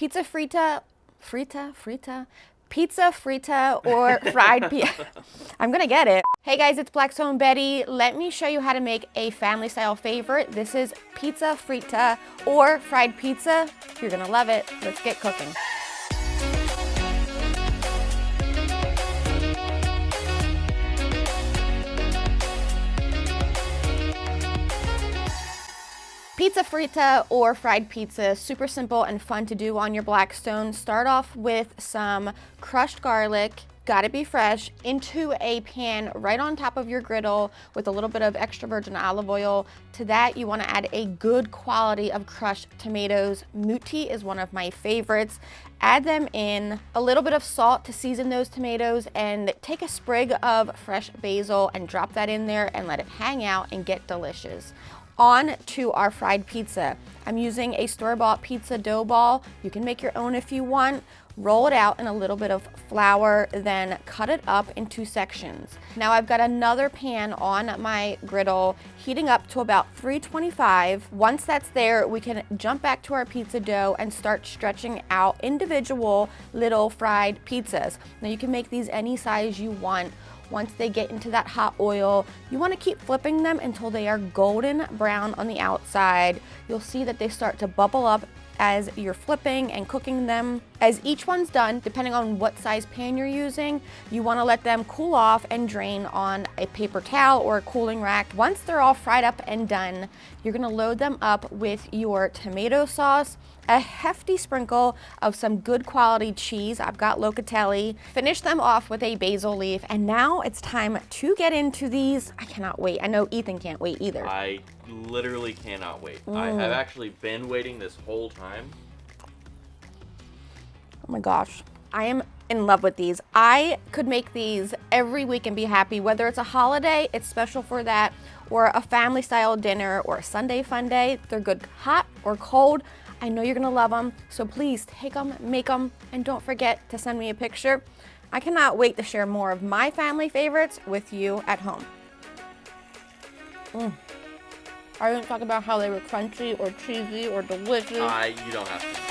Pizza Fritta, Pizza Fritta or fried pizza. I'm gonna get it. Hey guys, it's Blackstone Betty. Let me show you how to make a family style favorite. This is Pizza Fritta or fried pizza. You're gonna love it. Let's get cooking. Pizza Fritta or fried pizza, super simple and fun to do on your Blackstone. Start off with some crushed garlic, gotta be fresh, into a pan right on top of your griddle with a little bit of extra virgin olive oil. To that, you wanna add a good quality of crushed tomatoes. Mutti is one of my favorites. Add them in, a little bit of salt to season those tomatoes, and take a sprig of fresh basil and drop that in there and let it hang out and get delicious. On to our fried pizza. I'm using a store-bought pizza dough ball. You can make your own if you want. Roll it out in a little bit of flour, then cut it up into sections. Now I've got another pan on my griddle, heating up to about 325. Once that's there, we can jump back to our pizza dough and start stretching out individual little fried pizzas. Now you can make these any size you want. Once they get into that hot oil, you want to keep flipping them until they are golden brown on the outside. You'll see that they start to bubble up as you're flipping and cooking them. As each one's done, depending on what size pan you're using, you want to let them cool off and drain on a paper towel or a cooling rack. Once they're all fried up and done, you're going to load them up with your tomato sauce, a hefty sprinkle of some good quality cheese. I've got locatelli. Finish them off with a basil leaf. And now it's time to get into these. I cannot wait. I know Ethan can't wait either. I literally cannot wait. I have actually been waiting this whole time. Oh my gosh. I am in love with these. I could make these every week and be happy, whether it's a holiday, it's special for that, or a family style dinner, or a Sunday fun day. They're good hot or cold. I know you're gonna love them, so please take them, make them, and don't forget to send me a picture. I cannot wait to share more of my family favorites with you at home. I didn't talk about how they were crunchy or cheesy or delicious. You don't have to.